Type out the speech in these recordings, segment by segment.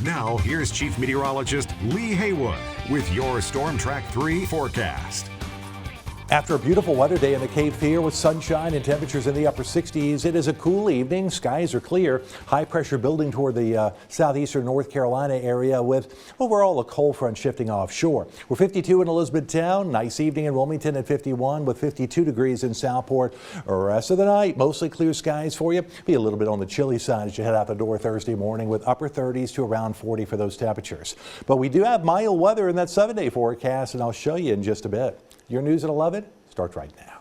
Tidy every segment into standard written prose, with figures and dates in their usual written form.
Now, here's Chief Meteorologist Lee Haywood with your Storm Track 3 forecast. After a beautiful weather day in the Cape Fear with sunshine and temperatures in the upper 60s, it is a cool evening. Skies are clear. High pressure building toward the southeastern North Carolina area with overall a cold front shifting offshore. We're 52 in Elizabethtown. Nice evening in Wilmington at 51 with 52 degrees in Southport. Rest of the night, mostly clear skies for you. Be a little bit on the chilly side as you head out the door Thursday morning with upper 30s to around 40 for those temperatures. But we do have mild weather in that 7-day forecast, and I'll show you in just a bit. Your news at 11 starts right now.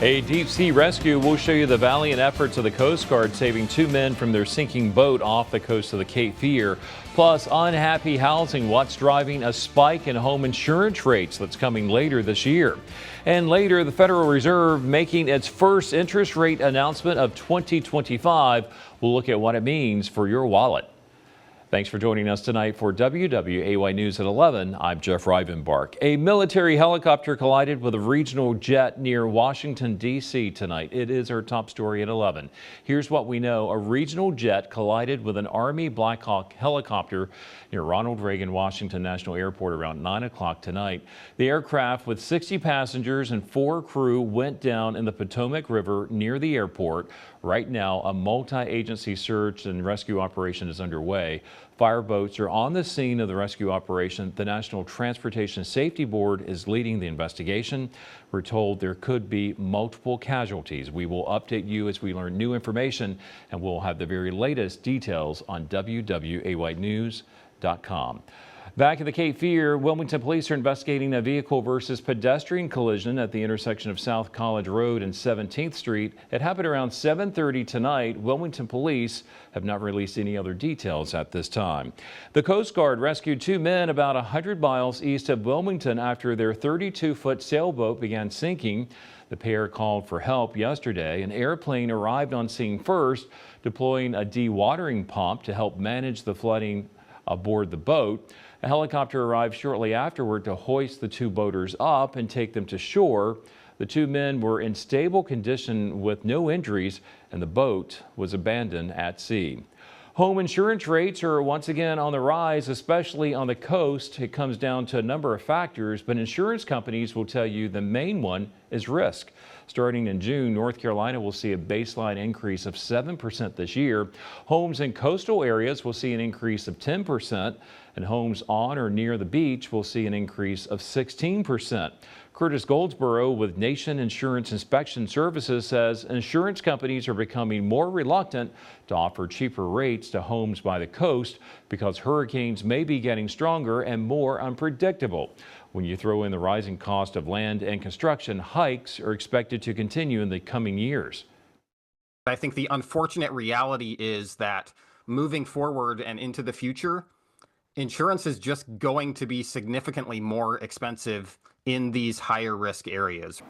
A deep-sea rescue will show you the valiant efforts of the Coast Guard saving 2 men from their sinking boat off the coast of the Cape Fear. Plus, unhappy housing, what's driving a spike in home insurance rates that's coming later this year. And later, the Federal Reserve making its first interest rate announcement of 2025. We'll look at what it means for your wallet. Thanks for joining us tonight for WWAY News at 11. I'm Jeff Rivenbark. A military helicopter collided with a regional jet near Washington, D.C. tonight. It is our top story at 11. Here's what we know. A regional jet collided with an Army Black Hawk helicopter near Ronald Reagan National Airport around 9 o'clock tonight. The aircraft with 60 passengers and 4 crew went down in the Potomac River near the airport. Right now, a multi-agency search and rescue operation is underway. Fireboats are on the scene of the rescue operation. The National Transportation Safety Board is leading the investigation. We're told there could be multiple casualties. We will update you as we learn new information, and we'll have the very latest details on WWAYnews.com. Back at the Cape Fear, Wilmington police are investigating a vehicle versus pedestrian collision at the intersection of South College Road and 17th Street. It happened around 7:30 tonight. Wilmington police have not released any other details at this time. The Coast Guard rescued 2 men about 100 miles east of Wilmington after their 32-foot sailboat began sinking. The pair called for help yesterday. An airplane arrived on scene first, deploying a dewatering pump to help manage the flooding aboard the boat. A helicopter arrived shortly afterward to hoist the 2 boaters up and take them to shore. The 2 men were in stable condition with no injuries, and the boat was abandoned at sea. Home insurance rates are once again on the rise, especially on the coast. It comes down to a number of factors, but insurance companies will tell you the main one is risk. Starting in June, North Carolina will see a baseline increase of 7% this year. Homes in coastal areas will see an increase of 10%, and homes on or near the beach will see an increase of 16%. Curtis Goldsboro with Nation Insurance Inspection Services says insurance companies are becoming more reluctant to offer cheaper rates to homes by the coast because hurricanes may be getting stronger and more unpredictable. When you throw in the rising cost of land and construction, hikes are expected to continue in the coming years. I think the unfortunate reality is that moving forward and into the future, insurance is just going to be significantly more expensive in these higher risk areas.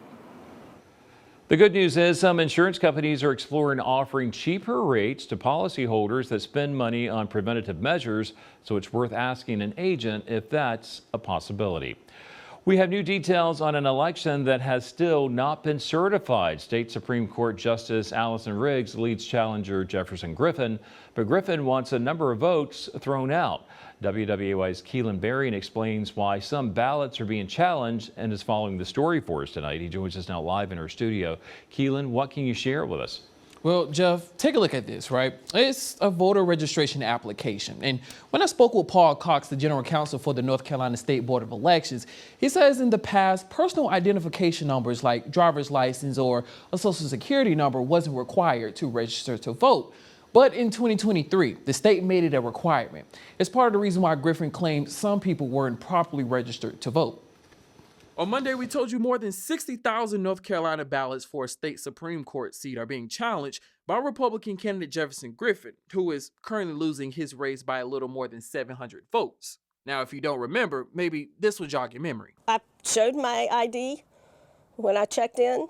The good news is some insurance companies are exploring offering cheaper rates to policyholders that spend money on preventative measures, so it's worth asking an agent if that's a possibility. We have new details on an election that has still not been certified. State Supreme Court Justice Allison Riggs leads challenger Jefferson Griffin, but Griffin wants a number of votes thrown out. WWAY's Keelan Berrien explains why some ballots are being challenged and is following the story for us tonight. He joins us now live in our studio. Keelan, what can you share with us? Well, Jeff, take a look at this, right? It's a voter registration application. And when I spoke with Paul Cox, the general counsel for the North Carolina State Board of Elections, he says in the past, personal identification numbers like driver's license or a social security number wasn't required to register to vote. But in 2023, the state made it a requirement. It's part of the reason why Griffin claimed some people weren't properly registered to vote. On Monday, we told you more than 60,000 North Carolina ballots for a state Supreme Court seat are being challenged by Republican candidate Jefferson Griffin, who is currently losing his race by a little more than 700 votes. Now, if you don't remember, maybe this will jog your memory. I showed my ID when I checked in.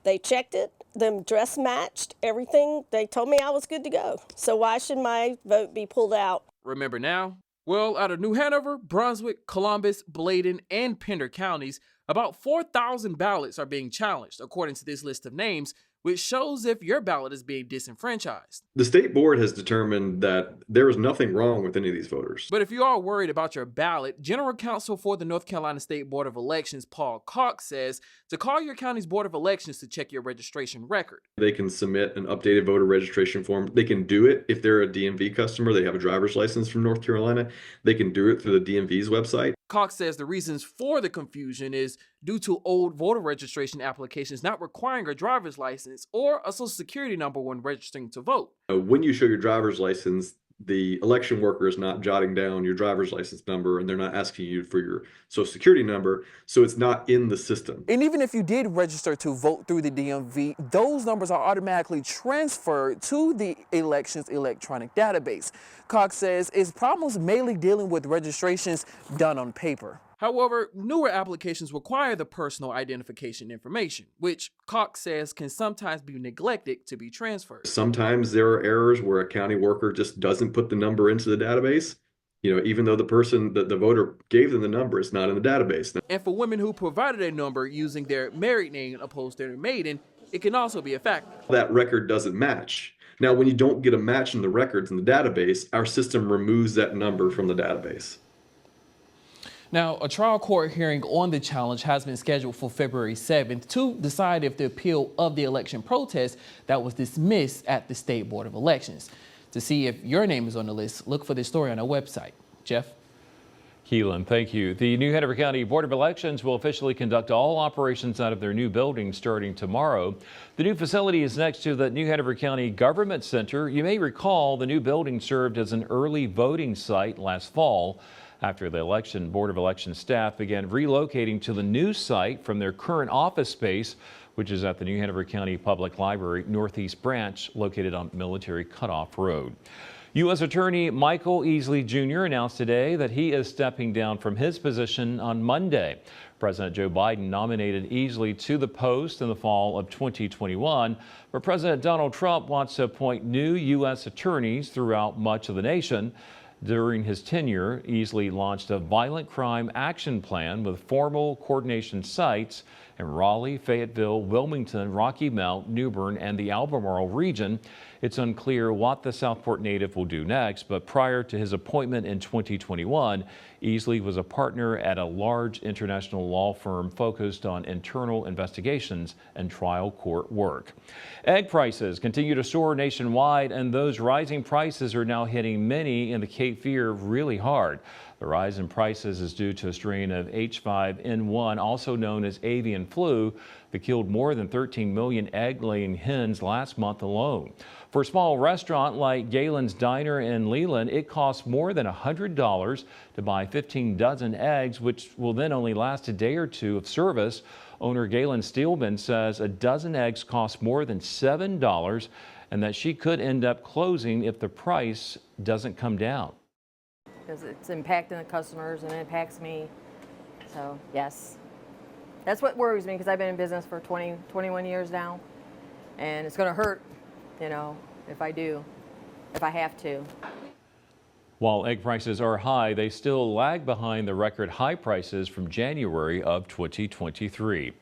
They checked it, the dress matched, everything. They told me I was good to go. So why should my vote be pulled out? Remember now? Well, out of New Hanover, Brunswick, Columbus, Bladen, and Pender counties, about 4,000 ballots are being challenged, according to this list of names, which shows if your ballot is being disenfranchised. The state board has determined that there is nothing wrong with any of these voters. But if you are worried about your ballot, General Counsel for the North Carolina State Board of Elections, Paul Cox, says to call your county's Board of Elections to check your registration record. They can submit an updated voter registration form. They can do it if they're a DMV customer. They have a driver's license from North Carolina. They can do it through the DMV's website. Cox says the reasons for the confusion is due to old voter registration applications not requiring a driver's license or a social security number when registering to vote. When you show your driver's license, the election worker is not jotting down your driver's license number, and they're not asking you for your social security number, so it's not in the system. And even if you did register to vote through the DMV, those numbers are automatically transferred to the elections electronic database. Cox says it's problems mainly dealing with registrations done on paper. However, newer applications require the personal identification information, which Cox says can sometimes be neglected to be transferred. Sometimes there are errors where a county worker just doesn't put the number into the database. Even though the person, the voter gave them the number, it's not in the database. And for women who provided a number using their married name opposed to their maiden, it can also be a factor. That record doesn't match. Now, when you don't get a match in the records in the database, our system removes that number from the database. Now, a trial court hearing on the challenge has been scheduled for February 7th to decide if the appeal of the election protest that was dismissed at the State Board of Elections. To see if your name is on the list, look for this story on our website. Jeff? Keelan, thank you. The New Hanover County Board of Elections will officially conduct all operations out of their new building starting tomorrow. The new facility is next to the New Hanover County Government Center. You may recall the new building served as an early voting site last fall. After the Board of Elections staff began relocating to the new site from their current office space, which is at the New Hanover County Public Library Northeast Branch, located on Military Cutoff Road. U.S. Attorney Michael Easley Jr. announced today that he is stepping down from his position on Monday. President Joe Biden nominated Easley to the post in the fall of 2021, but President Donald Trump wants to appoint new U.S. attorneys throughout much of the nation. During his tenure, Easley launched a violent crime action plan with formal coordination sites in Raleigh, Fayetteville, Wilmington, Rocky Mount, New Bern, and the Albemarle region. It's unclear what the Southport native will do next, but prior to his appointment in 2021, Easley was a partner at a large international law firm focused on internal investigations and trial court work. Egg prices continue to soar nationwide, and those rising prices are now hitting many in the Cape Fear really hard. The rise in prices is due to a strain of H5N1, also known as avian flu, that killed more than 13 million egg-laying hens last month alone. For a small restaurant like Galen's Diner in Leland, it costs more than $100 to buy 15 dozen eggs, which will then only last a day or two of service. Owner Galen Steelman says a dozen eggs costs more than $7 and that she could end up closing if the price doesn't come down. Because it's impacting the customers and it impacts me. So yes, that's what worries me, because I've been in business for 21 years now, and it's going to hurt, if I have to. While egg prices are high, they still lag behind the record high prices from January of 2023.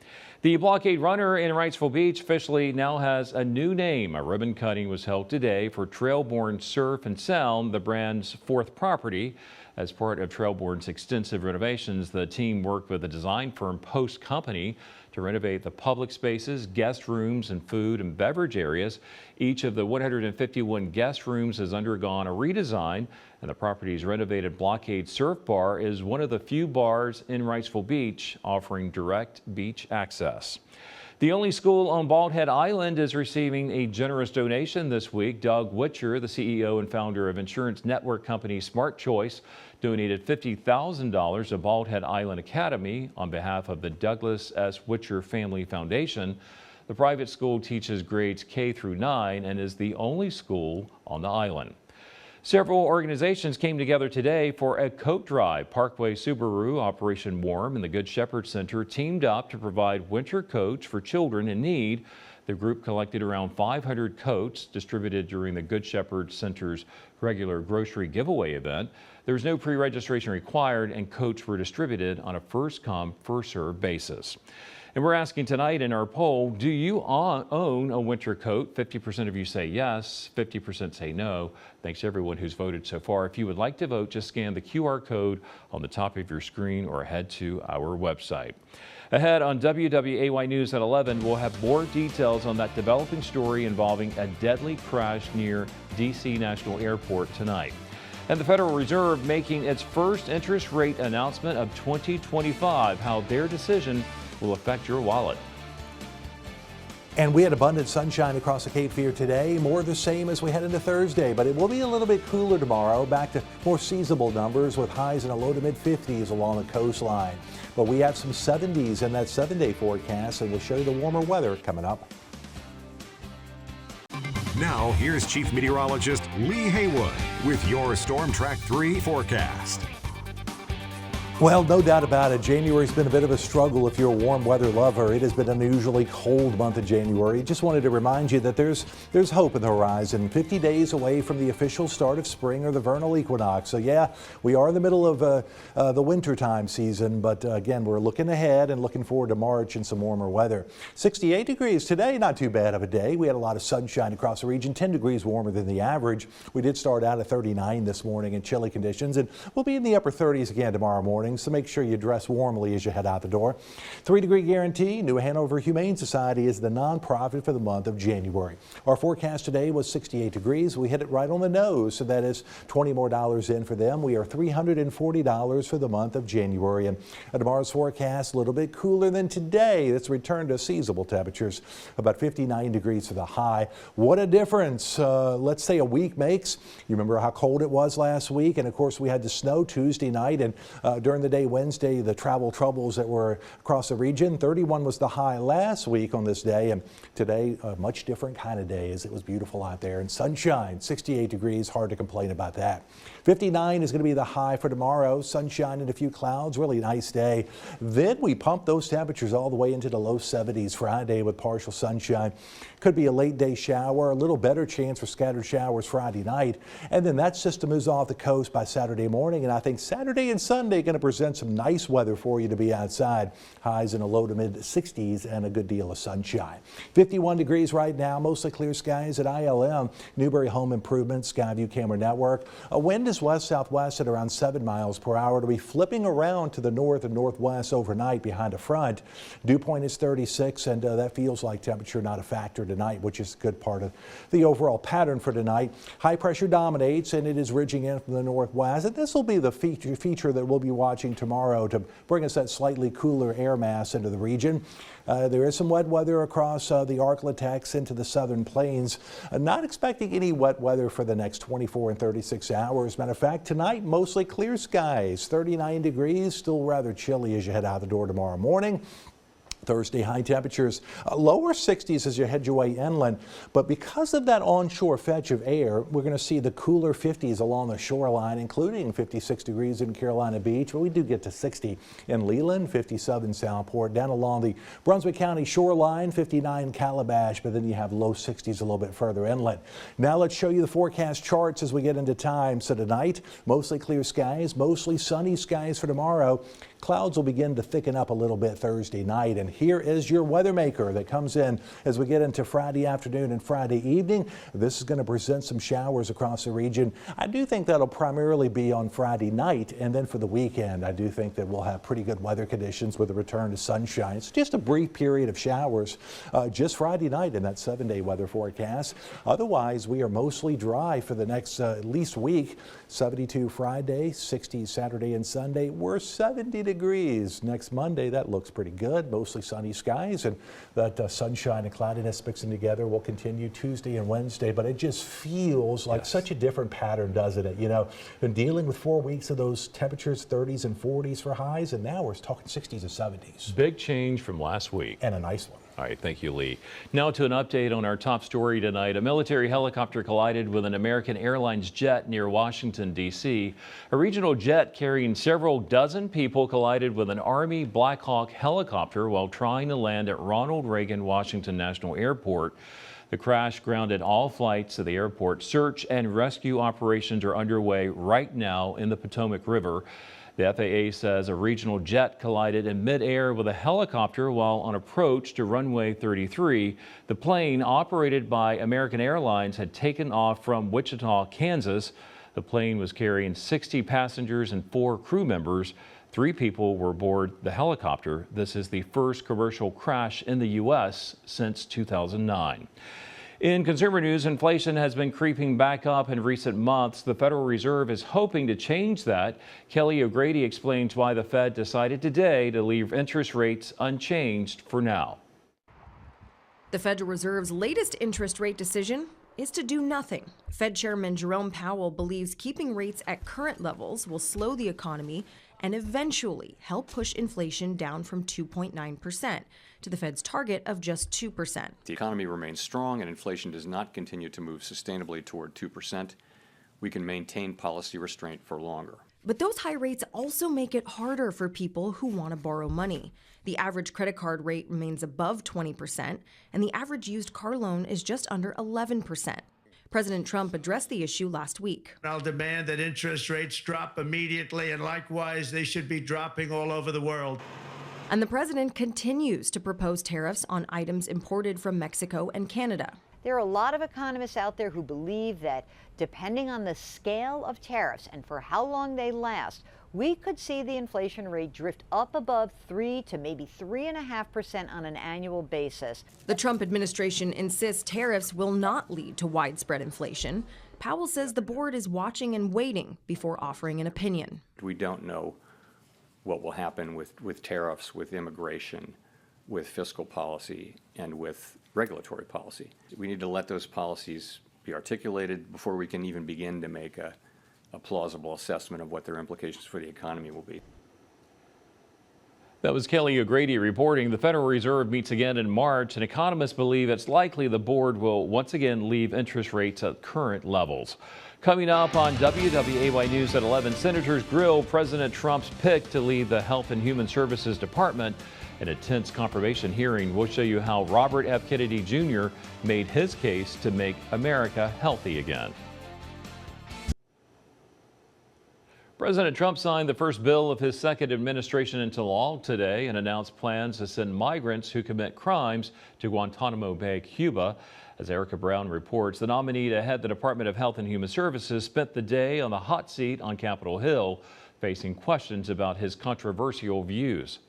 The blockade runner in Wrightsville Beach officially now has a new name. A ribbon cutting was held today for Trailborn Surf and Sound, the brand's fourth property. As part of Trailborn's extensive renovations, the team worked with the design firm Post Company to renovate the public spaces, guest rooms, and food and beverage areas. Each of the 151 guest rooms has undergone a redesign, and the property's renovated Blockade Surf Bar is one of the few bars in Wrightsville Beach offering direct beach access. The only school on Bald Head Island is receiving a generous donation this week. Doug Witcher, the CEO and founder of insurance network company Smart Choice, donated $50,000 to Bald Head Island Academy on behalf of the Douglas S. Witcher Family Foundation. The private school teaches grades K through 9 and is the only school on the island. Several organizations came together today for a coat drive. Parkway Subaru, Operation Warm, and the Good Shepherd Center teamed up to provide winter coats for children in need. The group collected around 500 coats distributed during the Good Shepherd Center's regular grocery giveaway event. There was no pre-registration required, and coats were distributed on a first-come, first-served basis. And we're asking tonight in our poll, do you own a winter coat? 50% of you say yes, 50% say no. Thanks to everyone who's voted so far. If you would like to vote, just scan the QR code on the top of your screen or head to our website. Ahead on WWAY News at 11, we'll have more details on that developing story involving a deadly crash near D.C. National Airport tonight. And the Federal Reserve making its first interest rate announcement of 2025, how their decision will affect your wallet. And we had abundant sunshine across the Cape Fear today, more of the same as we head into Thursday, but it will be a little bit cooler tomorrow, back to more seasonable numbers with highs in the low to mid 50s along the coastline. But we have some 70s in that 7-day forecast, and we'll show you the warmer weather coming up. Now, here's Chief Meteorologist Lee Haywood with your Storm Track 3 forecast. Well, no doubt about it. January's been a bit of a struggle if you're a warm weather lover. It has been an unusually cold month of January. Just wanted to remind you that there's hope in the horizon. 50 days away from the official start of spring or the vernal equinox. So yeah, we are in the middle of the wintertime season, but again, we're looking ahead and looking forward to March and some warmer weather. 68 degrees today, not too bad of a day. We had a lot of sunshine across the region, 10 degrees warmer than the average. We did start out at 39 this morning in chilly conditions, and we'll be in the upper 30s again tomorrow morning. So make sure you dress warmly as you head out the door. 3-degree guarantee. New Hanover Humane Society is the nonprofit for the month of January. Our forecast today was 68 degrees. We hit it right on the nose, so that is $20 more in for them. We are $340 for the month of January. And tomorrow's forecast, a little bit cooler than today. It's returned to seasonable temperatures, about 59 degrees for the high. What a difference, let's say, a week makes. You remember how cold it was last week, and of course we had the snow Tuesday night, and during the day Wednesday, the travel troubles that were across the region. 31 was the high last week on this day, and today a much different kind of day as it was beautiful out there and sunshine. 68 degrees, hard to complain about that. 59 is going to be the high for tomorrow. Sunshine and a few clouds, really nice day. Then we pump those temperatures all the way into the low 70s Friday with partial sunshine. Could be a late day shower, a little better chance for scattered showers Friday night, and then that system moves off the coast by Saturday morning, and I think Saturday and Sunday going to present some nice weather for you to be outside. Highs in the low to mid 60s and a good deal of sunshine. 51 degrees right now, mostly clear skies at ILM, Newberry Home Improvement, Skyview Camera Network. A wind is west-southwest at around 7 miles per hour. It'll be flipping around to the north and northwest overnight behind a front. Dew point is 36, and that feels like temperature not a factor tonight, which is a good part of the overall pattern for tonight. High pressure dominates, and it is ridging in from the northwest. And this will be the feature that we'll be watching tomorrow to bring us that slightly cooler air mass into the region. There is some wet weather across the Arklatex into the southern plains. Not expecting any wet weather for the next 24 and 36 hours. Matter of fact, tonight mostly clear skies, 39 degrees, still rather chilly as you head out the door tomorrow morning. Thursday, high temperatures, lower 60s as you head your way inland. But because of that onshore fetch of air, we're going to see the cooler 50s along the shoreline, including 56 degrees in Carolina Beach. But we do get to 60 in Leland, 57 Southport, down along the Brunswick County shoreline, 59 Calabash. But then you have low 60s a little bit further inland. Now let's show you the forecast charts as we get into time. So tonight, mostly clear skies, mostly sunny skies for tomorrow. Clouds will begin to thicken up a little bit Thursday night, and here is your weather maker that comes in as we get into Friday afternoon and Friday evening. This is going to present some showers across the region. I do think that'll primarily be on Friday night, and then for the weekend, I do think that we'll have pretty good weather conditions with a return to sunshine. It's just a brief period of showers just Friday night in that 7-day weather forecast. Otherwise, we are mostly dry for the next at least week. 72 Friday, 60 Saturday and Sunday. We're 70 degrees next Monday. That looks pretty good. Mostly sunny skies, and that sunshine and cloudiness mixing together will continue Tuesday and Wednesday. But it just feels like such a different pattern, doesn't it? You know, been dealing with 4 weeks of those temperatures, 30s and 40s for highs, and now we're talking 60s and 70s. Big change from last week. And a nice one. All right, thank you, Lee. Now to an update on our top story tonight. A military helicopter collided with an American Airlines jet near Washington, D.C. A regional jet carrying several dozen people collided collided with an Army Black Hawk helicopter while trying to land at Ronald Reagan Washington National Airport. The crash grounded all flights to the airport. Search and rescue operations are underway right now in the Potomac River. The FAA says a regional jet collided in midair with a helicopter while on approach to runway 33. The plane, operated by American Airlines, had taken off from Wichita, Kansas. The plane was carrying 60 passengers and 4 crew members. 3 people were aboard the helicopter. This is the first commercial crash in the U.S. since 2009. In consumer news, inflation has been creeping back up in recent months. The Federal Reserve is hoping to change that. Kelly O'Grady explains why the Fed decided today to leave interest rates unchanged for now. The Federal Reserve's latest interest rate decision is to do nothing. Fed Chairman Jerome Powell believes keeping rates at current levels will slow the economy and eventually help push inflation down from 2.9% to the Fed's target of just 2%. The economy remains strong and inflation does not continue to move sustainably toward 2%. We can maintain policy restraint for longer. But those high rates also make it harder for people who want to borrow money. The average credit card rate remains above 20%, and the average used car loan is just under 11%. President Trump addressed the issue last week. I'll demand that interest rates drop immediately, and likewise, they should be dropping all over the world. And the president continues to propose tariffs on items imported from Mexico and Canada. There are a lot of economists out there who believe that depending on the scale of tariffs and for how long they last, we could see the inflation rate drift up above 3 to maybe 3.5% on an annual basis. The Trump administration insists tariffs will not lead to widespread inflation. Powell says the board is watching and waiting before offering an opinion. We don't know what will happen with tariffs, with immigration, with fiscal policy, and with regulatory policy. We need to let those policies be articulated before we can even begin to make a plausible assessment of what their implications for the economy will be. That was Kelly O'Grady reporting. The Federal Reserve meets again in March, and economists believe it's likely the board will once again leave interest rates at current levels. Coming up on WWAY News at 11, senators grill President Trump's pick to lead the Health and Human Services Department. In a tense confirmation hearing, we'll show you how Robert F. Kennedy Jr. made his case to make America healthy again. President Trump signed the first bill of his second administration into law today and announced plans to send migrants who commit crimes to Guantanamo Bay, Cuba. As Erica Brown reports, the nominee to head the Department of Health and Human Services spent the day on the hot seat on Capitol Hill, facing questions about his controversial views.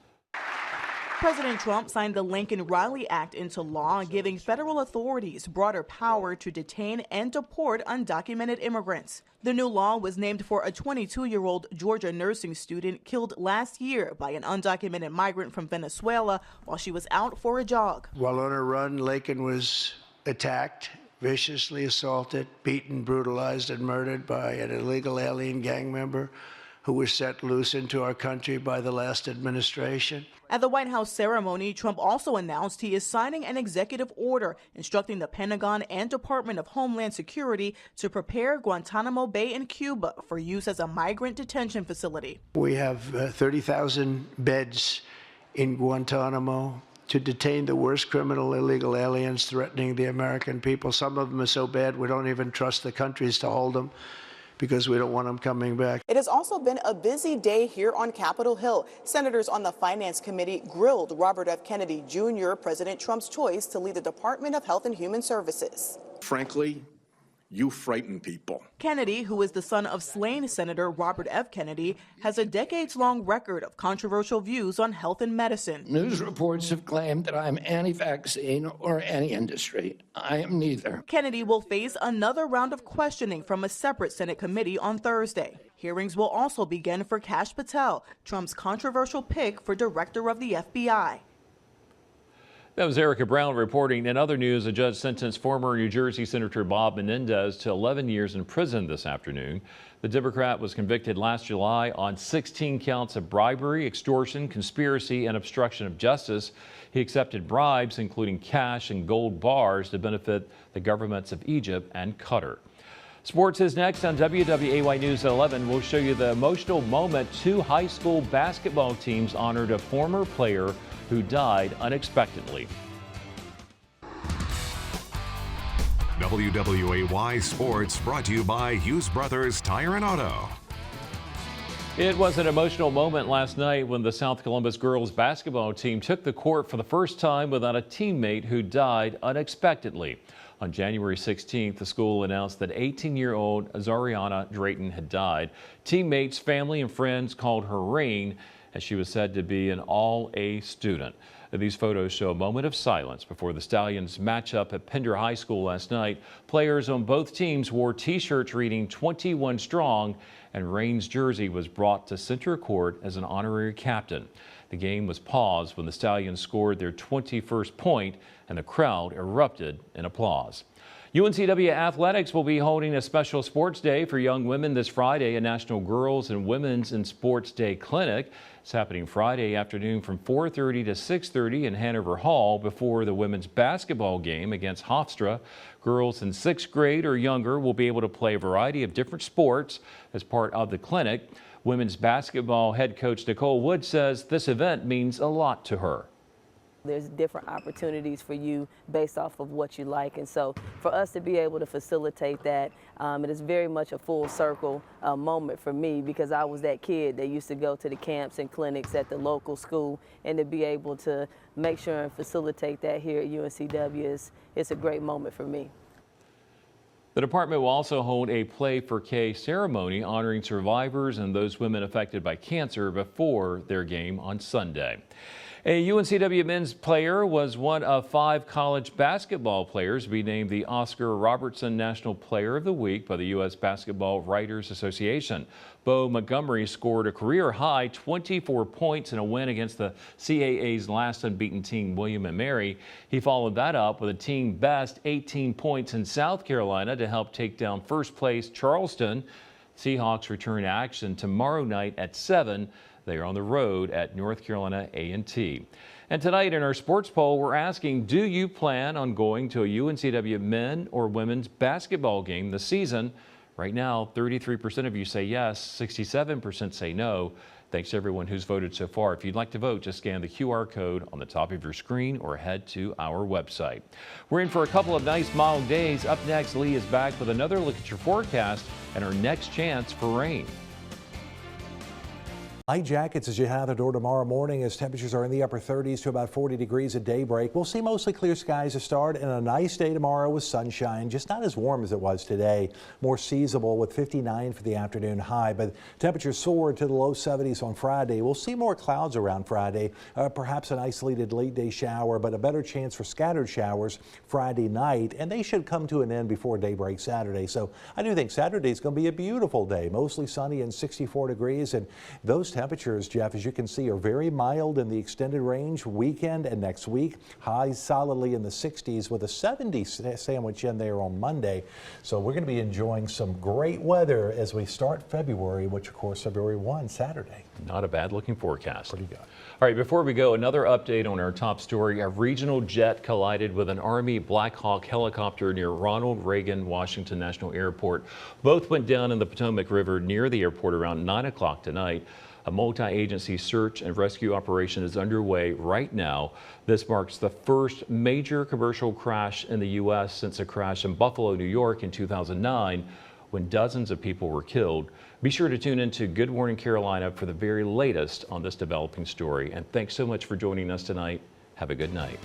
President Trump signed the Lincoln-Riley Act into law, giving federal authorities broader power to detain and deport undocumented immigrants. The new law was named for a 22-year-old Georgia nursing student killed last year by an undocumented migrant from Venezuela while she was out for a jog. While on her run, Laken was attacked, viciously assaulted, beaten, brutalized, and murdered by an illegal alien gang member who was set loose into our country by the last administration. At the White House ceremony, Trump also announced he is signing an executive order instructing the Pentagon and Department of Homeland Security to prepare Guantanamo Bay in Cuba for use as a migrant detention facility. We have 30,000 beds in Guantanamo to detain the worst criminal illegal aliens threatening the American people. Some of them are so bad we don't even trust the countries to hold them, because we don't want them coming back. It has also been a busy day here on Capitol Hill. Senators on the Finance Committee grilled Robert F. Kennedy Jr., President Trump's choice to lead the Department of Health and Human Services. Frankly, you frighten people. Kennedy, who is the son of slain Senator Robert F. Kennedy, has a decades-long record of controversial views on health and medicine. News reports have claimed that I'm anti-vaccine or anti-industry. I am neither. Kennedy will face another round of questioning from a separate Senate committee on Thursday. Hearings will also begin for Kash Patel, Trump's controversial pick for director of the FBI. That was Erica Brown reporting. In other news, a judge sentenced former New Jersey Senator Bob Menendez to 11 years in prison this afternoon. The Democrat was convicted last July on 16 counts of bribery, extortion, conspiracy, and obstruction of justice. He accepted bribes, including cash and gold bars, to benefit the governments of Egypt and Qatar. Sports is next on WWAY News at 11. We'll show you the emotional moment. Two high school basketball teams honored a former player who died unexpectedly. WWAY Sports brought to you by Hughes Brothers Tire and Auto. It was an emotional moment last night when the South Columbus girls basketball team took the court for the first time without a teammate who died unexpectedly. On January 16th, the school announced that 18-year-old Zariana Drayton had died. Teammates, family, and friends called her Rain, as she was said to be an all-A student. These photos show a moment of silence before the Stallions matchup at Pender High School last night. Players on both teams wore T-shirts reading 21 Strong, and Rain's jersey was brought to center court as an honorary captain. The game was paused when the Stallions scored their 21st point, and the crowd erupted in applause. UNCW Athletics will be holding a special sports day for young women this Friday, a National Girls and Women's in Sports Day clinic. It's happening Friday afternoon from 4:30 to 6:30 in Hanover Hall before the women's basketball game against Hofstra. Girls in 6th grade or younger will be able to play a variety of different sports as part of the clinic. Women's basketball head coach Nicole Wood says this event means a lot to her. There's different opportunities for you based off of what you like, and so for us to be able to facilitate that, it is very much a full circle moment for me, because I was that kid that used to go to the camps and clinics at the local school, and to be able to make sure and facilitate that here at UNCW it's a great moment for me. The department will also hold a Play for K ceremony honoring survivors and those women affected by cancer before their game on Sunday. A UNCW men's player was one of 5 college basketball players to be named the Oscar Robertson National Player of the Week by the U.S. Basketball Writers Association. Bo Montgomery scored a career-high 24 points in a win against the CAA's last unbeaten team, William & Mary. He followed that up with a team-best 18 points in South Carolina to help take down first-place Charleston. Seahawks return to action tomorrow night at 7. They are on the road at North Carolina A&T. And tonight in our sports poll, we're asking, do you plan on going to a UNCW men or women's basketball game this season? Right now, 33% of you say yes, 67% say no. Thanks to everyone who's voted so far. If you'd like to vote, just scan the QR code on the top of your screen or head to our website. We're in for a couple of nice mild days. Up next, Lee is back with another look at your forecast and our next chance for rain. Light jackets as you head out the door tomorrow morning, as temperatures are in the upper 30s to about 40 degrees at daybreak. We'll see mostly clear skies to start and a nice day tomorrow with sunshine, just not as warm as it was today. More seasonable with 59 for the afternoon high, but temperatures soared to the low 70s on Friday. We'll see more clouds around Friday, perhaps an isolated late day shower, but a better chance for scattered showers Friday night, and they should come to an end before daybreak Saturday. So I do think Saturday is going to be a beautiful day, mostly sunny and 64 degrees, and those temperatures, Jeff, as you can see, are very mild in the extended range weekend and next week. Highs solidly in the 60s with a 70 sandwich in there on Monday. So we're going to be enjoying some great weather as we start February, which of course February 1, Saturday. Not a bad looking forecast. Pretty good. All right, before we go, another update on our top story. A regional jet collided with an Army Black Hawk helicopter near Ronald Reagan Washington National Airport. Both went down in the Potomac River near the airport around 9 o'clock tonight. A multi-agency search and rescue operation is underway right now. This marks the first major commercial crash in the U.S. since a crash in Buffalo, New York in 2009, when dozens of people were killed. Be sure to tune in to Good Morning Carolina for the very latest on this developing story. And thanks so much for joining us tonight. Have a good night.